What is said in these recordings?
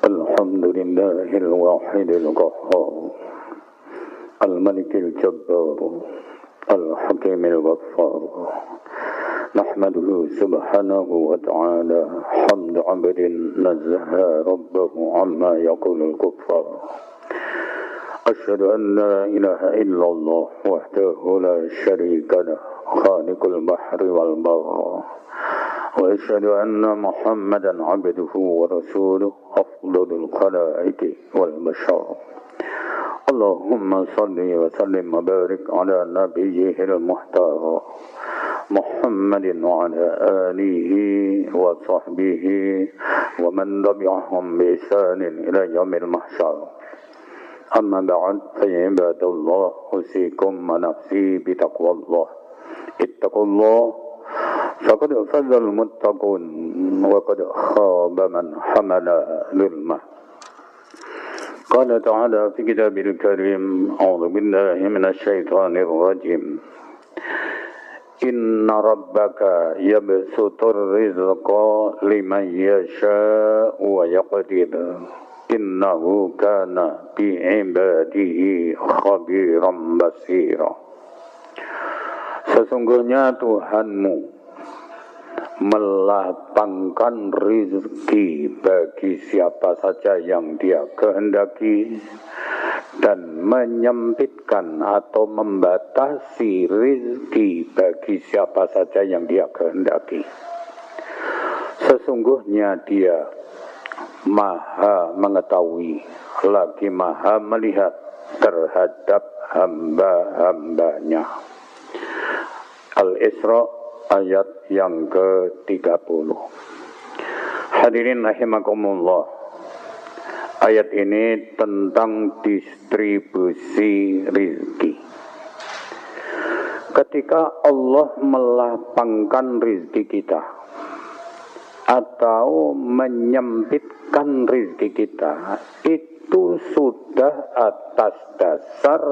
الحمد لله الواحد القهار الملك الجبار الحكيم الغفار نحمده سبحانه وتعالى حمد عبد نزه ربه عما يقول الكفار أشهد أن لا إله إلا الله وحده لا شريك له خالق البحر والبر وأشهد أن محمدا عبده ورسوله أفضل الخلائق والبشر اللهم صل وسلم وبارك على نبيه المختار محمد وعلى آله وصحبه ومن تبعهم بإحسان إلى يوم المحشر أما بعد فيا عباد الله أوصيكم ونفسي بتقوى الله اتقوا الله فقد فاز المتقون وقد خاب من حمل ظلمه قال تعالى في كتابه الكريم أعوذ بالله من الشيطان الرجيم إن ربك يبسط الرزق لمن يشاء ويقدر إنه كان بعباده خبيرا بصيرا. Sesungguhnya Tuhanmu melapangkan rizki bagi siapa saja yang Dia kehendaki dan menyempitkan atau membatasi rizki bagi siapa saja yang Dia kehendaki. Sesungguhnya Dia Maha mengetahui lagi Maha melihat terhadap hamba-hambanya. Al-Isra ayat yang ke-30. Hadirin rahimakumullah. Ayat ini tentang distribusi rizki. Ketika Allah melapangkan rizki kita atau menyempitkan rizki kita, itu sudah atas dasar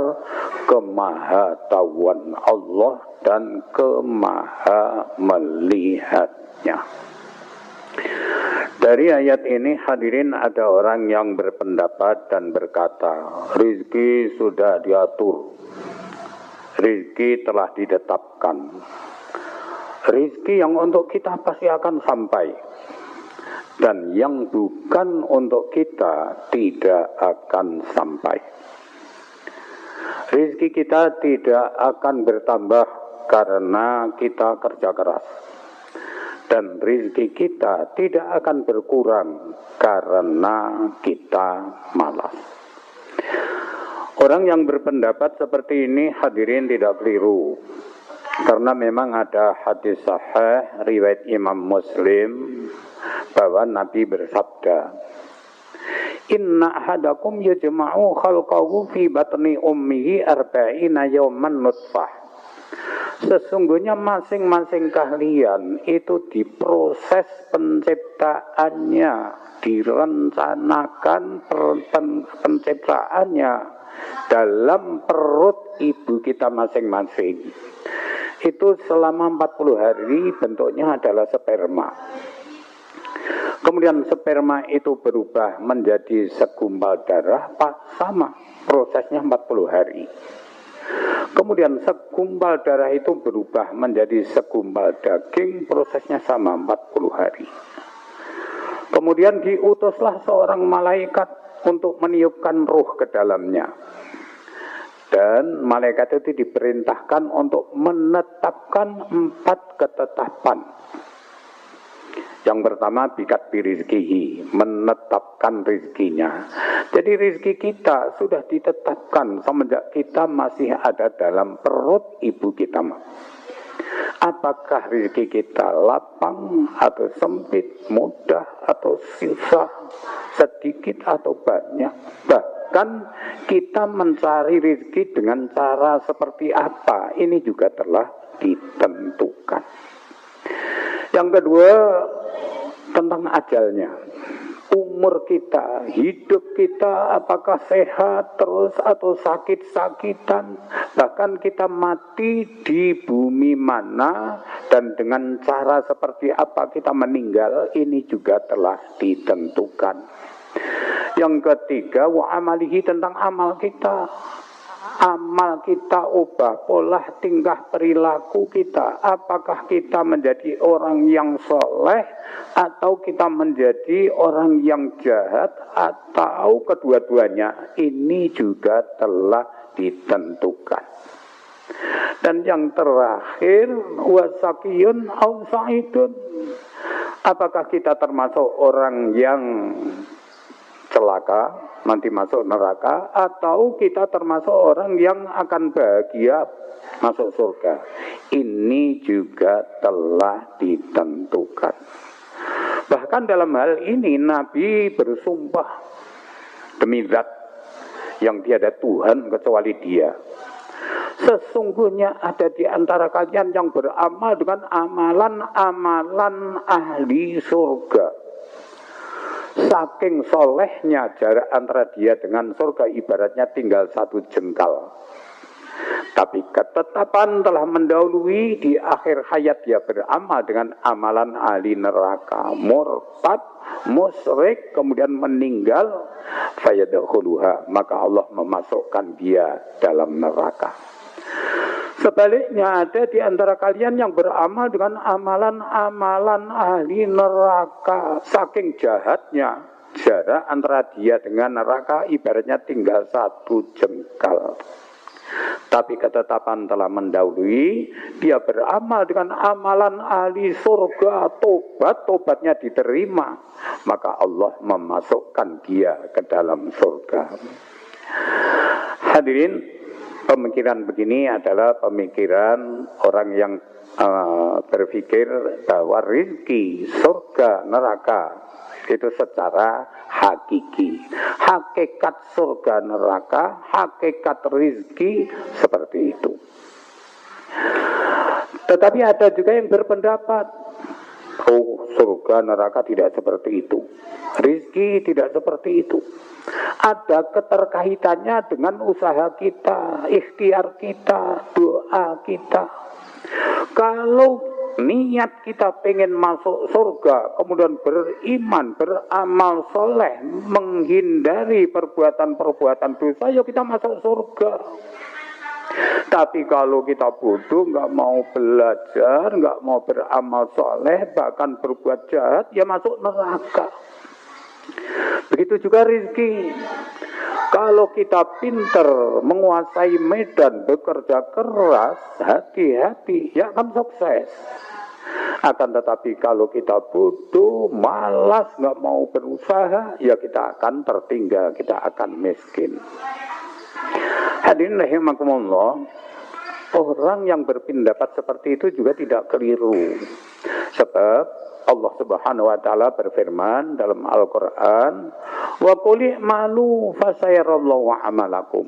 kemahatauan Allah dan kemaha melihatnya. Dari ayat ini hadirin ada orang yang berpendapat dan berkata, rizki sudah diatur, rizki telah ditetapkan, rizki yang untuk kita pasti akan sampai, dan yang bukan untuk kita tidak akan sampai. Rizki kita tidak akan bertambah karena kita kerja keras, dan rizki kita tidak akan berkurang karena kita malas. Orang yang berpendapat seperti ini hadirin tidak keliru, karena memang ada hadis sahih riwayat Imam Muslim bahwa Nabi bersabda, Inna ahadakum yajma'u khalqahu fi batni ummihi arba'ina yawman nutfah. Sesungguhnya masing-masing kalian itu diproses penciptaannya, direncanakan penciptaannya dalam perut ibu kita masing-masing. Itu selama 40 hari bentuknya adalah sperma. Kemudian sperma itu berubah menjadi segumpal darah, sama prosesnya 40 hari. Kemudian segumpal darah itu berubah menjadi segumpal daging, prosesnya sama 40 hari. Kemudian diutuslah seorang malaikat untuk meniupkan ruh ke dalamnya. Dan malaikat itu diperintahkan untuk menetapkan 4 ketetapan. Yang pertama bikat birizkihi, menetapkan rizkinya. Jadi rizki kita sudah ditetapkan semenjak kita masih ada dalam perut ibu kita. Apakah rizki kita lapang atau sempit, mudah atau susah, sedikit atau banyak. Bahkan kita mencari rizki dengan cara seperti apa, ini juga telah ditentukan. Yang kedua, tentang ajalnya. Umur kita, hidup kita, apakah sehat terus atau sakit-sakitan. Bahkan kita mati di bumi mana dan dengan cara seperti apa kita meninggal, ini juga telah ditentukan. Yang ketiga, wa amalihi, tentang amal kita. Amal kita, ubah pola tingkah perilaku kita. Apakah kita menjadi orang yang soleh atau kita menjadi orang yang jahat atau kedua-duanya? Ini juga telah ditentukan. Dan yang terakhir, wasakiyun au sa'idun. Apakah kita termasuk orang yang celaka, nanti masuk neraka, atau kita termasuk orang yang akan bahagia masuk surga? Ini juga telah ditentukan. Bahkan dalam hal ini Nabi bersumpah demi zat yang tiada Tuhan kecuali Dia, sesungguhnya ada di antara kalian yang beramal dengan amalan-amalan ahli surga. Saking solehnya jarak antara dia dengan surga ibaratnya tinggal 1 jengkal. Tapi ketetapan telah mendahului, di akhir hayat dia beramal dengan amalan ahli neraka, murtad, musyrik, kemudian meninggal, fayadkhuluha, maka Allah memasukkan dia dalam neraka. Sebaliknya ada di antara kalian yang beramal dengan amalan-amalan ahli neraka. Saking jahatnya jarak antara dia dengan neraka ibaratnya tinggal 1 jengkal. Tapi ketetapan telah mendahului, dia beramal dengan amalan ahli surga, tobatnya diterima, maka Allah memasukkan dia ke dalam surga. Hadirin, pemikiran begini adalah pemikiran orang yang berpikir bahwa rizki surga neraka itu secara hakiki. Hakikat surga neraka, hakikat rizki seperti itu. Tetapi ada juga yang berpendapat, oh, surga neraka tidak seperti itu, rizki tidak seperti itu. Ada keterkaitannya dengan usaha kita, ikhtiar kita, doa kita. Kalau niat kita pengen masuk surga, kemudian beriman, beramal soleh, menghindari perbuatan-perbuatan dosa, ya kita masuk surga. Tapi kalau kita bodoh, nggak mau belajar, nggak mau beramal soleh, bahkan berbuat jahat, ya masuk neraka. Begitu juga rezeki. Kalau kita pinter menguasai medan, bekerja keras, hati-hati, ya akan sukses. Akan tetapi kalau kita bodoh, malas, nggak mau berusaha, ya kita akan tertinggal, kita akan miskin. Hadirin rahimakumullah, orang yang berpendapat seperti itu juga tidak keliru. Sebab Allah Subhanahu wa taala berfirman dalam Al-Qur'an, "Wa qul i'malu fasayarallahu amalakum."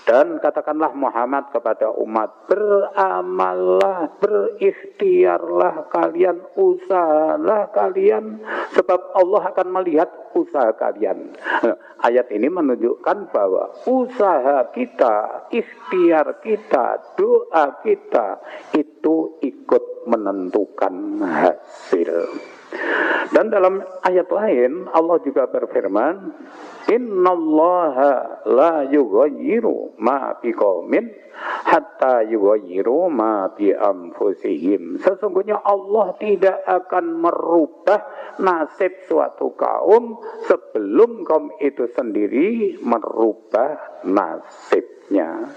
Dan katakanlah Muhammad kepada umat, beramallah, berikhtiarlah kalian, usahalah kalian, sebab Allah akan melihat usaha kalian. Ayat ini menunjukkan bahwa usaha kita, ikhtiar kita, doa kita itu ikut menentukan hasil. Dan dalam ayat lain Allah juga berfirman, innallaha la yughayyiru ma biqaumin hatta yughayyiru ma bi anfusihim. Sesungguhnya Allah tidak akan merubah nasib suatu kaum sebelum kaum itu sendiri merubah nasibnya.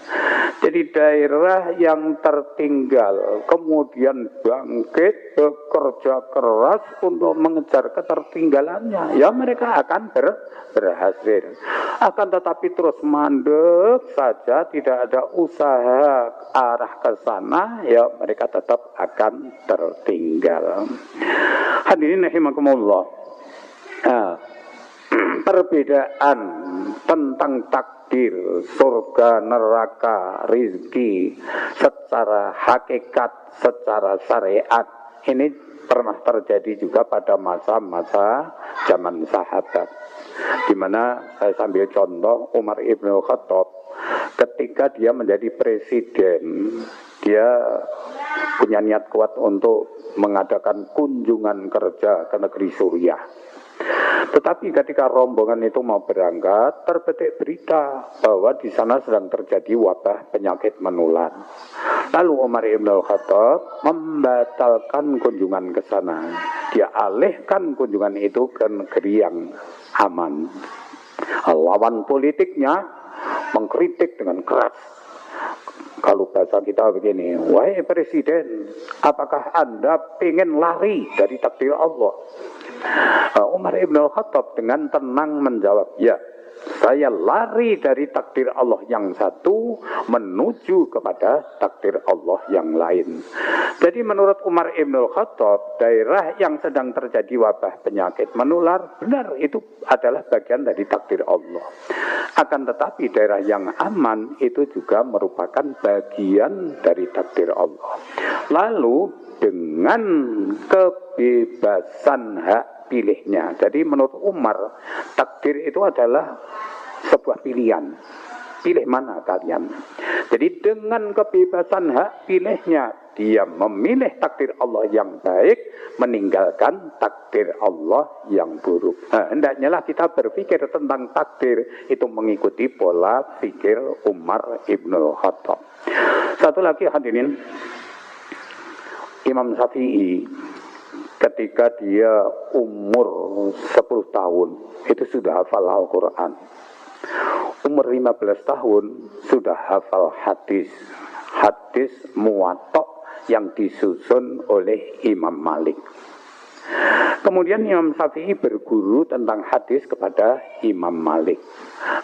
Jadi daerah yang tertinggal kemudian bangkit bekerja keras untuk mengejar ketertinggalannya, ya mereka akan berhasil. Akan tetapi terus mandek saja, tidak ada usaha arah ke sana, ya mereka tetap akan tertinggal. Hadirin rahimakumullah. Perbedaan tentang takdir, surga, neraka, rizki secara hakikat, secara syariat, ini pernah terjadi juga pada masa-masa zaman sahabat, di mana saya sambil contoh Umar ibn Khattab ketika dia menjadi presiden, dia punya niat kuat untuk mengadakan kunjungan kerja ke negeri Suriah. Tetapi ketika rombongan itu mau berangkat, terpetik berita bahwa di sana sedang terjadi wabah penyakit menular. Lalu Umar Ibn Khattab membatalkan kunjungan ke sana. Dia alihkan kunjungan itu ke negeri yang aman. Lawan politiknya mengkritik dengan keras. Kalau bahasa kita begini, wahai presiden, apakah Anda ingin lari dari takdir Allah? Umar Ibn Khattab dengan tenang menjawab, ya, saya lari dari takdir Allah yang satu menuju kepada takdir Allah yang lain. Jadi menurut Umar Ibn Khattab, daerah yang sedang terjadi wabah penyakit menular, benar itu adalah bagian dari takdir Allah. Akan tetapi daerah yang aman itu juga merupakan bagian dari takdir Allah. Lalu dengan kebebasan hak pilihnya. Jadi menurut Umar, takdir itu adalah sebuah pilihan. Pilih mana kalian? Jadi dengan kebebasan hak pilihnya, dia memilih takdir Allah yang baik, meninggalkan takdir Allah yang buruk. Nah, hendaknya lah kita berpikir tentang takdir itu mengikuti pola pikir Umar Ibn Khattab. Satu lagi hadirin, Imam Syafi'i ketika dia umur 10 tahun itu sudah hafal Al-Quran. Umur 15 tahun sudah hafal hadis Muwatta yang disusun oleh Imam Malik. Kemudian Imam Syafi'i berguru tentang hadis kepada Imam Malik.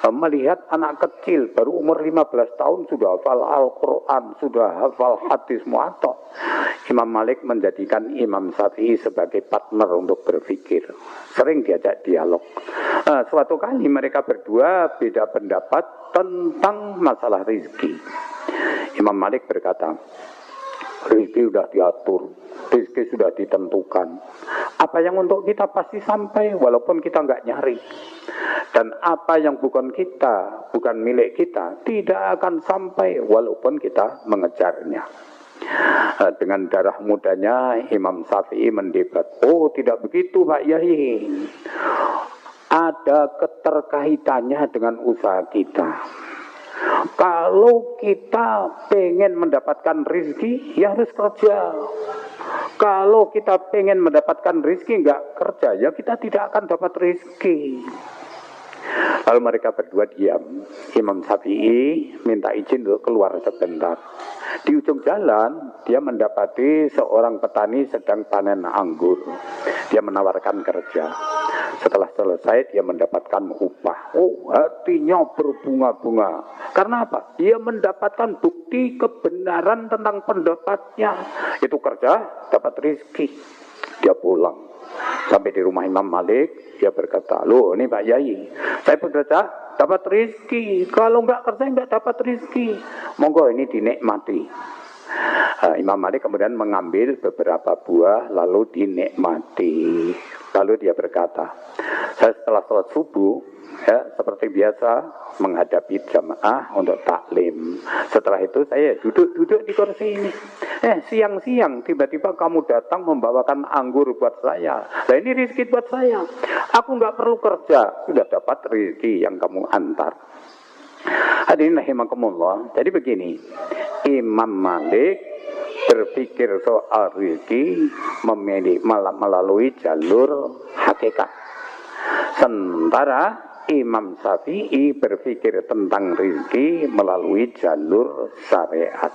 Melihat anak kecil baru umur 15 tahun sudah hafal Al-Quran, sudah hafal hadis Muwatta, Imam Malik menjadikan Imam Syafi'i sebagai partner untuk berpikir. Sering diajak dialog. Suatu kali mereka berdua beda pendapat tentang masalah rezeki. Imam Malik berkata, rezeki sudah diatur, rezeki sudah ditentukan. Apa yang untuk kita pasti sampai walaupun kita nggak nyari. Dan apa yang bukan kita, bukan milik kita, tidak akan sampai walaupun kita mengejarnya. Dengan darah mudanya Imam Syafi'i mendebat, oh tidak begitu Pak Yai, ada keterkaitannya dengan usaha kita. Kalau kita pengen mendapatkan rezeki, ya harus kerja. Kalau kita pengen mendapatkan rezeki nggak kerja, ya kita tidak akan dapat rezeki. Lalu mereka berdua diam. Imam Syafi'i minta izin untuk keluar sebentar. Di ujung jalan, dia mendapati seorang petani sedang panen anggur. Dia menawarkan kerja. Setelah selesai, dia mendapatkan upah. Oh, hatinya berbunga-bunga. Karena apa? Dia mendapatkan bukti kebenaran tentang pendapatnya. Itu kerja, dapat rezeki. Dia pulang. Sampai di rumah Imam Malik, dia berkata, loh ini Pak Yai, saya bekerja dapat rezeki, kalau nggak kerja nggak dapat rezeki, monggo ini dinikmati. Imam Malik kemudian mengambil beberapa buah lalu dinikmati. Lalu dia berkata, saya setelah sholat subuh, ya, seperti biasa menghadapi jamaah untuk taklim. Setelah itu saya duduk di kursi ini. Siang-siang tiba-tiba kamu datang membawakan anggur buat saya. Nah ini rezeki buat saya. Aku nggak perlu kerja, sudah dapat rezeki yang kamu antar. Hadirin rahimakumullah. Jadi begini, Imam Malik berpikir soal rezeki melalui jalur hakikat. Sementara Imam Syafi'i berpikir tentang rezeki melalui jalur syariat.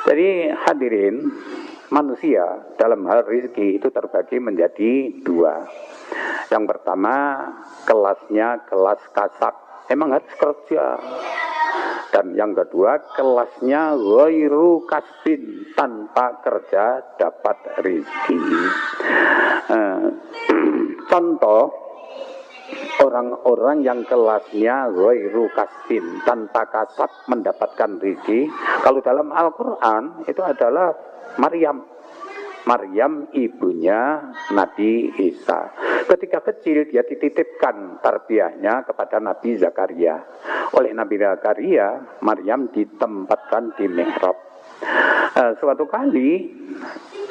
Jadi hadirin, manusia dalam hal rezeki itu terbagi menjadi dua. Yang pertama, kelasnya kelas kasab, emang harus kerja. Dan yang kedua, kelasnya ghairu kasbin, tanpa kerja dapat rezeki. Contoh, orang-orang yang kelasnya ghairu kasbin, tanpa kasab mendapatkan rezeki. Kalau dalam Al-Quran itu adalah Maryam ibunya Nabi Isa. Ketika kecil dia dititipkan tarbiyahnya kepada Nabi Zakaria. Oleh Nabi Zakaria, Maryam ditempatkan di mihrab. Suatu kali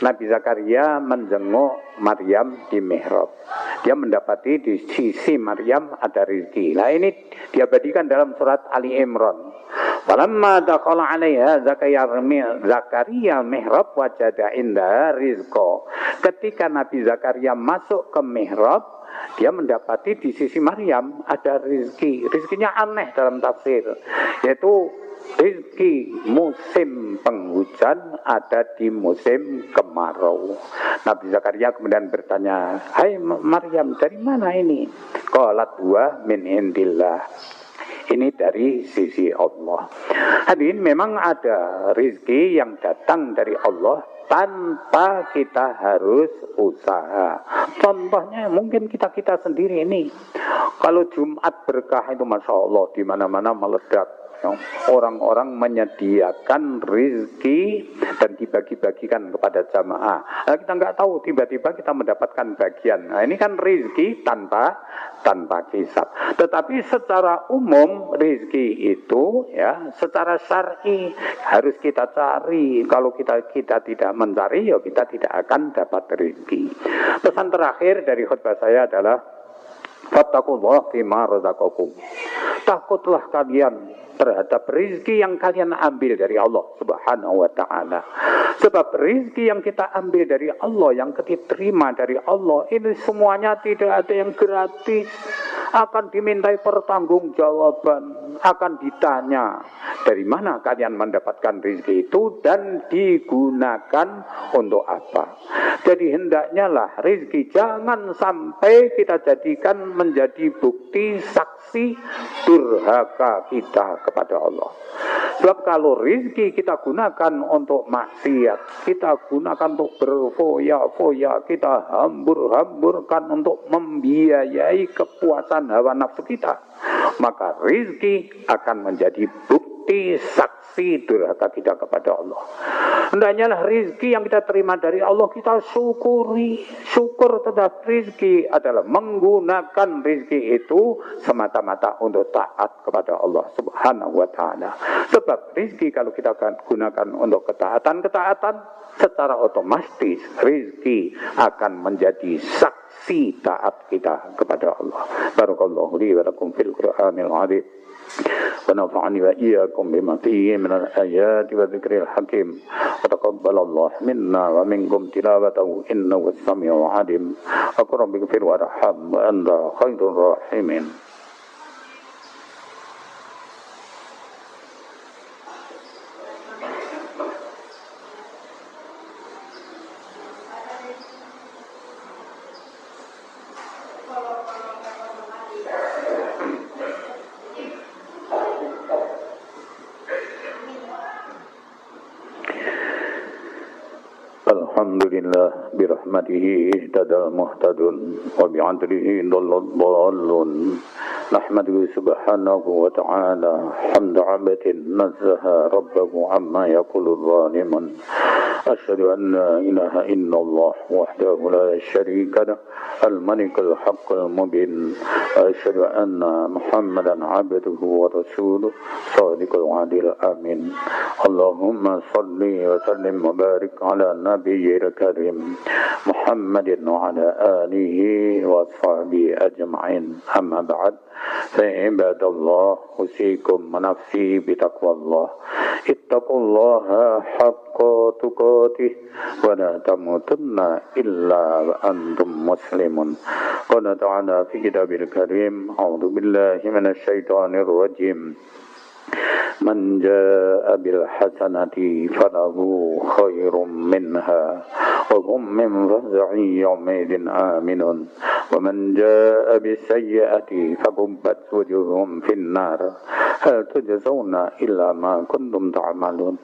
Nabi Zakaria menjenguk Maryam di mihrab. dia mendapati di sisi Maryam ada rizki. Nah ini diabadikan dalam surat Ali Imran. Falamma dakhala 'alaiha Zakaria mihrab wajada inda rizqa. Ketika Nabi Zakaria masuk ke mihrab, dia mendapati di sisi Maryam ada rizki. Rizkinya aneh dalam tafsir, yaitu rizki musim penghujan ada di musim kemarau. Nabi Zakaria kemudian bertanya, "Hai Maryam, dari mana ini?" Qalat huwa min indillah. Ini dari sisi Allah. Hadirin, memang ada rizki yang datang dari Allah tanpa kita harus usaha. Contohnya mungkin kita sendiri ini. Kalau Jumat berkah itu Masya Allah di mana-mana meledak. Orang-orang menyediakan rizki dan dibagi-bagikan kepada jamaah. Nah, kita nggak tahu, tiba-tiba kita mendapatkan bagian. Nah, ini kan rizki tanpa hisab. Tetapi secara umum rizki itu ya secara syar'i harus kita cari. Kalau kita tidak mencari, ya kita tidak akan dapat rizki. Pesan terakhir dari khutbah saya adalah fattaqullaha fima razaqakum. Takutlah kalian terhadap rizki yang kalian ambil dari Allah Subhanahu wa ta'ala. Sebab rizki yang kita ambil dari Allah, yang kita terima dari Allah, ini semuanya tidak ada yang gratis. Akan dimintai pertanggungjawaban, akan ditanya dari mana kalian mendapatkan rizki itu dan digunakan untuk apa. Jadi hendaknya lah rizki jangan sampai kita jadikan menjadi bukti saksi durhaka kita kepada Allah. Sebab kalau rizki kita gunakan untuk maksiat, kita gunakan untuk berfoya-foya, kita hambur-hamburkan untuk membiayai kepuasan hawa nafsu kita, maka rizki akan menjadi bukti saksi durhaka kita kepada Allah. Hendaknya lah rizki yang kita terima dari Allah kita syukuri. Syukur terhadap rizki adalah menggunakan rizki itu semata-mata untuk taat kepada Allah Subhanahu wa ta'ala. Sebab rizki kalau kita gunakan untuk ketaatan, secara otomatis rizki akan menjadi saksi taat kita kepada Allah. Barakallahu li wa lakum fil Qur'anil 'azim. ونفعني وإياكم بما فيه من الآيات والذكر الحكيم وتقبل الله منا ومنكم تلاوته إنه السميع العليم وقل رب اغفر وارحم وأنت خير الراحمين. Alhamdulillah birahmatihi ihtadal muhtadun wa bi'adlihi dhallal dhallun. Nahmaduhu subhanahu wa ta'ala hamda 'abdin nazzaha rabbahu amma yaqulu dhalimun. Asyhadu an la ilaha illallah wahdahu la syarika lah al-malikul haqqul mubin. Asyhadu anna Muhammadan 'abduhu wa rasuluh shadiqul adil amin. Allahumma salli wa sallim wa barik ala nabiyyil karim Muhammadin wa ala alihi wa sahbihi ajma'in. Amma ba'd. Fa ibadallah usikum wa nafsi bi taqwallah. Ittaqullaha haqqa tuqatih wa la tamutunna illa wa antum muslimun. Qala ta'ala fi kitabil karim, a'udzu billahi minasy syaithanir rajim. Man jaa bil hasanati falahu khairum minha wa hum min faz'in yawmaidin aminun wa man jaa bis sayyi'ati fakubbat wujuhum fin nar hal tujzauna illa ma kuntum ta'malun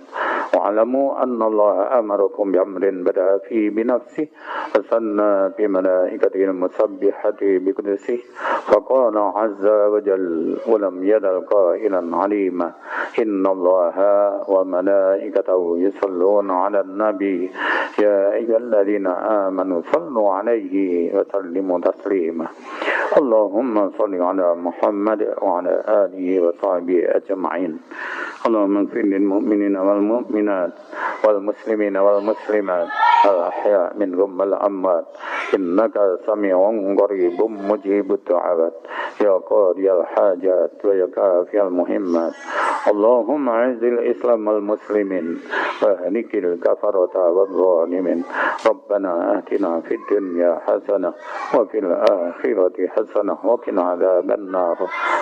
wa alamu anna allaha amarakum bi amrin bada'a fi bi nafsi wa sanna bi malaikatihi musabbihati bi qudsihi faqala azza wa jalla wa lam yadal qailan alima inna allaha wa malaikatahu yusalluna 'alan nabi ya ayyuhalladzina amanu sallu 'alaihi wa sallimu taslima. Allahumma salli 'ala Muhammad wa 'ala alihi wa sahbihi ajma'in. Allahumma ighfir lil mu'minina wal mu'minat والمسلمين والمسلمات الأحياء منهم والأموات إنك سميع قريب مجيب الدعوات يا قاضي الحاجات ويا كافي المهمات اللهم أعز الإسلام والمسلمين واهلك الكفرة والظالمين ربنا آتنا في الدنيا حسنة وفي الآخرة حسنة وقنا عذاب النار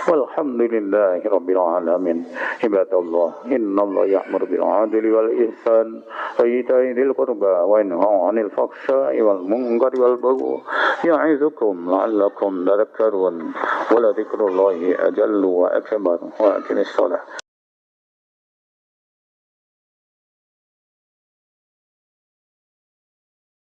والحمد لله رب العالمين. عباد الله إن الله يأمر بالعدل والإحسان وإيتاء ذي القربى وينهى عن الفحشاء والمنكر والبغي يعظكم لعلكم تذكرون ولذكر الله أجل وأكبر وأقم الصلاة